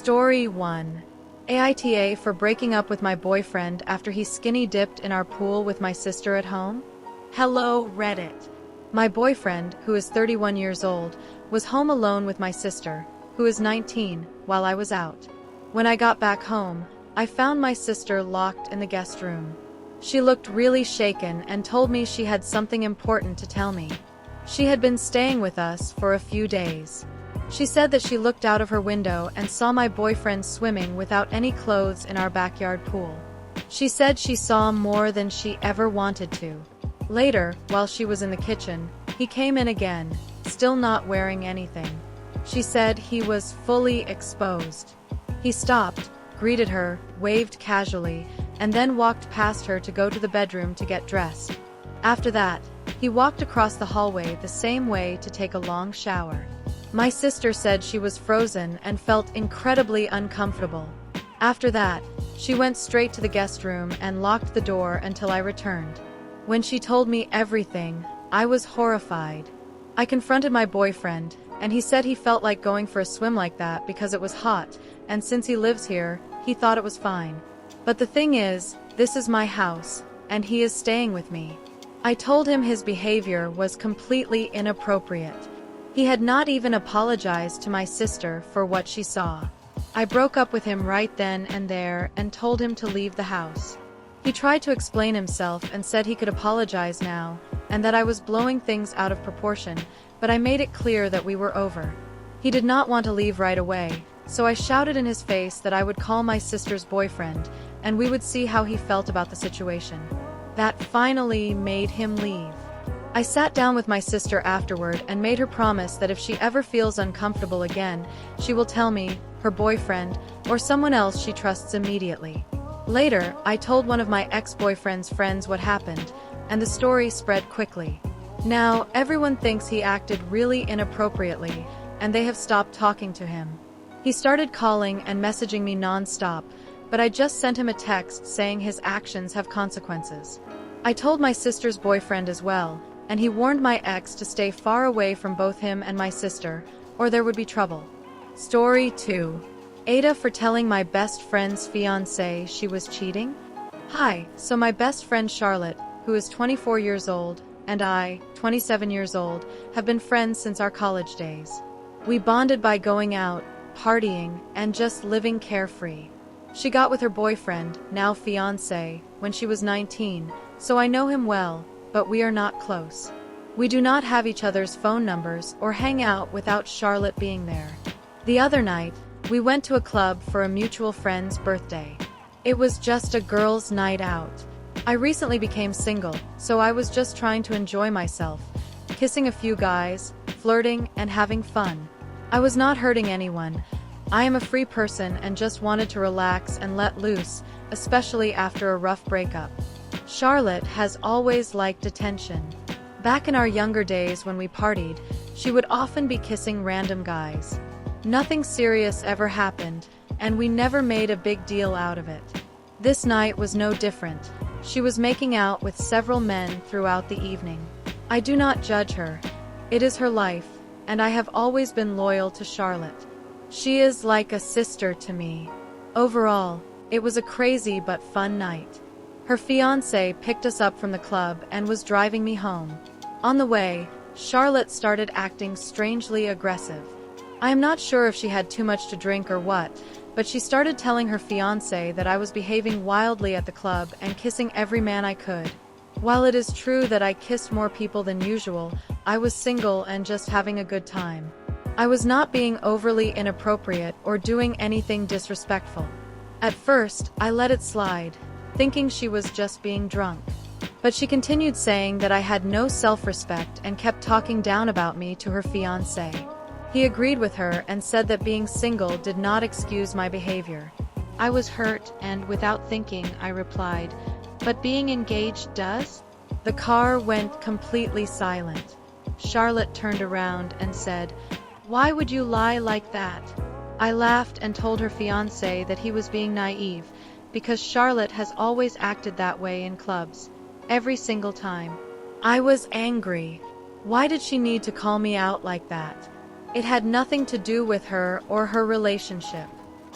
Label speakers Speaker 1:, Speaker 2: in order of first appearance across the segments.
Speaker 1: Story 1. AITA for breaking up with my boyfriend after he skinny dipped in our pool with my sister at home? Hello, Reddit. My boyfriend, who is 31 years old, was home alone with my sister, who is 19, while I was out. When I got back home, I found my sister locked in the guest room. She looked really shaken and told me she had something important to tell me. She had been staying with us for a few days. She said that she looked out of her window and saw my boyfriend swimming without any clothes in our backyard pool. She said she saw more than she ever wanted to. Later, while she was in the kitchen, he came in again, still not wearing anything. She said he was fully exposed. He stopped, greeted her, waved casually, and then walked past her to go to the bedroom to get dressed. After that, he walked across the hallway the same way to take a long shower. My sister said she was frozen and felt incredibly uncomfortable. After that, she went straight to the guest room and locked the door until I returned. When she told me everything, I was horrified. I confronted my boyfriend, and he said he felt like going for a swim like that because it was hot, and since he lives here, he thought it was fine. But the thing is, this is my house, and he is staying with me. I told him his behavior was completely inappropriate. He had not even apologized to my sister for what she saw. I broke up with him right then and there and told him to leave the house. He tried to explain himself and said he could apologize now, and that I was blowing things out of proportion, but I made it clear that we were over. He did not want to leave right away, so I shouted in his face that I would call my sister's boyfriend, and we would see how he felt about the situation. That finally made him leave. I sat down with my sister afterward and made her promise that if she ever feels uncomfortable again, she will tell me, her boyfriend, or someone else she trusts immediately. Later, I told one of my ex-boyfriend's friends what happened, and the story spread quickly. Now, everyone thinks he acted really inappropriately, and they have stopped talking to him. He started calling and messaging me non-stop, but I just sent him a text saying his actions have consequences. I told my sister's boyfriend as well, and he warned my ex to stay far away from both him and my sister, or there would be trouble. Story 2. Ada for telling my best friend's fiancé she was cheating? Hi, so my best friend Charlotte, who is 24 years old, and I, 27 years old, have been friends since our college days. We bonded by going out, partying, and just living carefree. She got with her boyfriend, now fiancé, when she was 19, so I know him well, but we are not close. We do not have each other's phone numbers or hang out without Charlotte being there. The other night, we went to a club for a mutual friend's birthday. It was just a girls' night out. I recently became single, so I was just trying to enjoy myself, kissing a few guys, flirting, and having fun. I was not hurting anyone. I am a free person and just wanted to relax and let loose, especially after a rough breakup. Charlotte has always liked attention. Back in our younger days when we partied, she would often be kissing random guys. Nothing serious ever happened, and we never made a big deal out of it. This night was no different. She was making out with several men throughout the evening. I do not judge her. It is her life, and I have always been loyal to Charlotte. She is like a sister to me. Overall, it was a crazy but fun night. Her fiancé picked us up from the club and was driving me home. On the way, Charlotte started acting strangely aggressive. I am not sure if she had too much to drink or what, but she started telling her fiancé that I was behaving wildly at the club and kissing every man I could. While it is true that I kissed more people than usual, I was single and just having a good time. I was not being overly inappropriate or doing anything disrespectful. At first, I let it slide, thinking she was just being drunk. But she continued saying that I had no self-respect and kept talking down about me to her fiancé. He agreed with her and said that being single did not excuse my behavior. I was hurt and, without thinking, I replied, "But being engaged does?" The car went completely silent. Charlotte turned around and said, "Why would you lie like that?" I laughed and told her fiancé that he was being naive, because Charlotte has always acted that way in clubs. Every single time. I was angry. Why did she need to call me out like that? It had nothing to do with her or her relationship.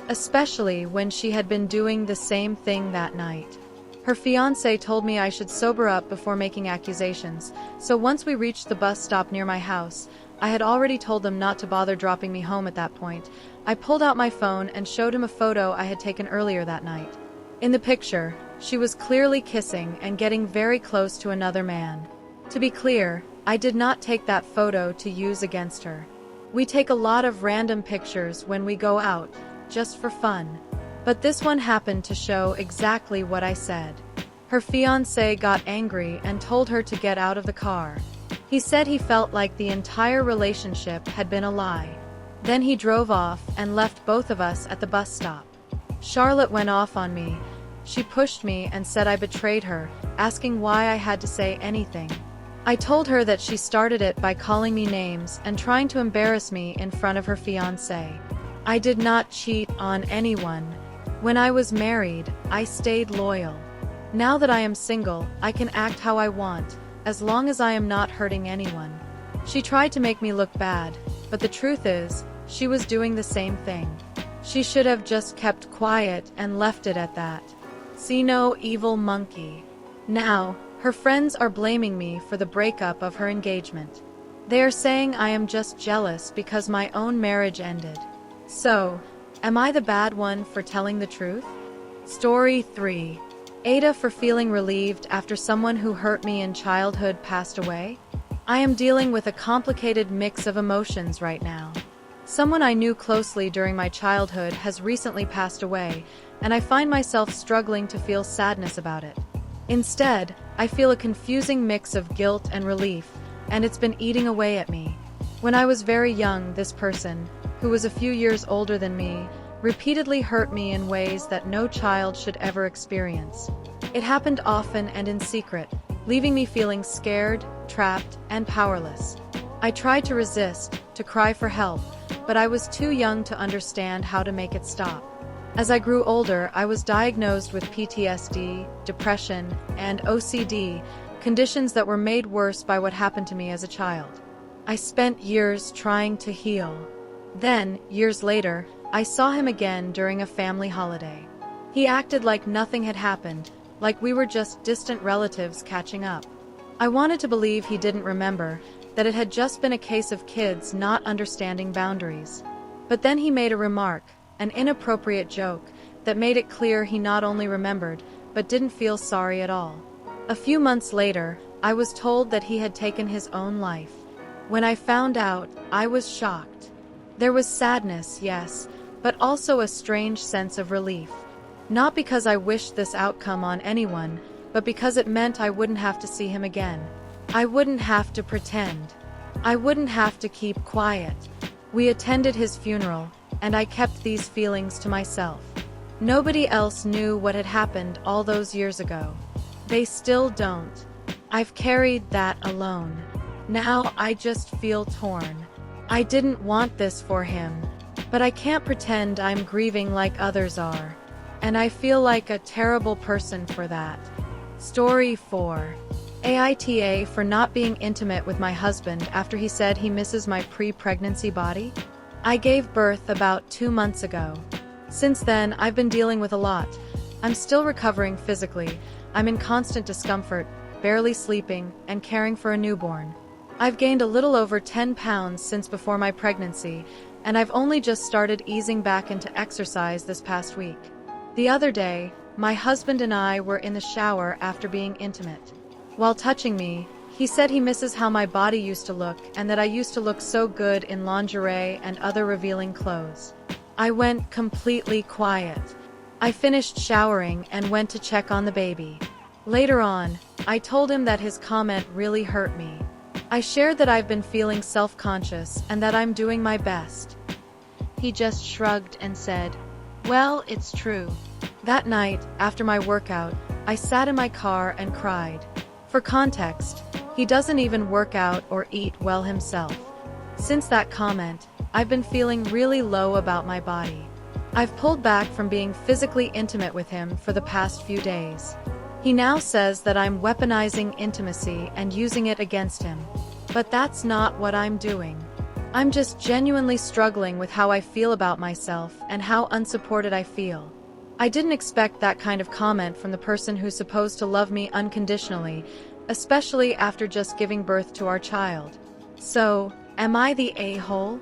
Speaker 1: especially when she had been doing the same thing that night. Her fiancé told me I should sober up before making accusations, so once we reached the bus stop near my house, I had already told them not to bother dropping me home at that point. I pulled out my phone and showed him a photo I had taken earlier that night. In the picture, she was clearly kissing and getting very close to another man. To be clear, I did not take that photo to use against her. We take a lot of random pictures when we go out, just for fun. But this one happened to show exactly what I said. Her fiancé got angry and told her to get out of the car. He said he felt like the entire relationship had been a lie. Then he drove off and left both of us at the bus stop. Charlotte went off on me. She pushed me and said I betrayed her, asking why I had to say anything. I told her that she started it by calling me names and trying to embarrass me in front of her fiancé. I did not cheat on anyone. When I was married, I stayed loyal. Now that I am single, I can act how I want, as long as I am not hurting anyone. She tried to make me look bad, but the truth is, she was doing the same thing. She should have just kept quiet and left it at that. See no evil monkey. Now, her friends are blaming me for the breakup of her engagement. They are saying I am just jealous because my own marriage ended. So, am I the bad one for telling the truth? Story 3. Ada for feeling relieved after someone who hurt me in childhood passed away? I am dealing with a complicated mix of emotions right now. Someone I knew closely during my childhood has recently passed away, and I find myself struggling to feel sadness about it. Instead, I feel a confusing mix of guilt and relief, and it's been eating away at me. When I was very young, this person, who was a few years older than me, repeatedly hurt me in ways that no child should ever experience. It happened often and in secret, leaving me feeling scared, trapped, and powerless. I tried to resist, to cry for help, but I was too young to understand how to make it stop. As I grew older, I was diagnosed with PTSD, depression, and OCD, conditions that were made worse by what happened to me as a child. I spent years trying to heal. Then, years later, I saw him again during a family holiday. He acted like nothing had happened, like we were just distant relatives catching up. I wanted to believe he didn't remember, that it had just been a case of kids not understanding boundaries. But then he made a remark, an inappropriate joke, that made it clear he not only remembered, but didn't feel sorry at all. A few months later, I was told that he had taken his own life. When I found out, I was shocked. There was sadness, yes, but also a strange sense of relief. Not because I wished this outcome on anyone, but because it meant I wouldn't have to see him again. I wouldn't have to pretend. I wouldn't have to keep quiet. We attended his funeral, and I kept these feelings to myself. Nobody else knew what had happened all those years ago. They still don't. I've carried that alone. Now I just feel torn. I didn't want this for him, but I can't pretend I'm grieving like others are. And I feel like a terrible person for that. Story 4. AITA for not being intimate with my husband after he said he misses my pre-pregnancy body? I gave birth about 2 months ago. Since then, I've been dealing with a lot. I'm still recovering physically. I'm in constant discomfort, barely sleeping, and caring for a newborn. I've gained a little over 10 pounds since before my pregnancy, and I've only just started easing back into exercise this past week. The other day, my husband and I were in the shower after being intimate. While touching me, he said he misses how my body used to look and that I used to look so good in lingerie and other revealing clothes. I went completely quiet. I finished showering and went to check on the baby. Later on, I told him that his comment really hurt me. I shared that I've been feeling self-conscious and that I'm doing my best. He just shrugged and said, "Well, it's true." That night, after my workout, I sat in my car and cried. For context, he doesn't even work out or eat well himself. Since that comment, I've been feeling really low about my body. I've pulled back from being physically intimate with him for the past few days. He now says that I'm weaponizing intimacy and using it against him. But that's not what I'm doing. I'm just genuinely struggling with how I feel about myself and how unsupported I feel. I didn't expect that kind of comment from the person who's supposed to love me unconditionally, especially after just giving birth to our child. So, am I the a-hole?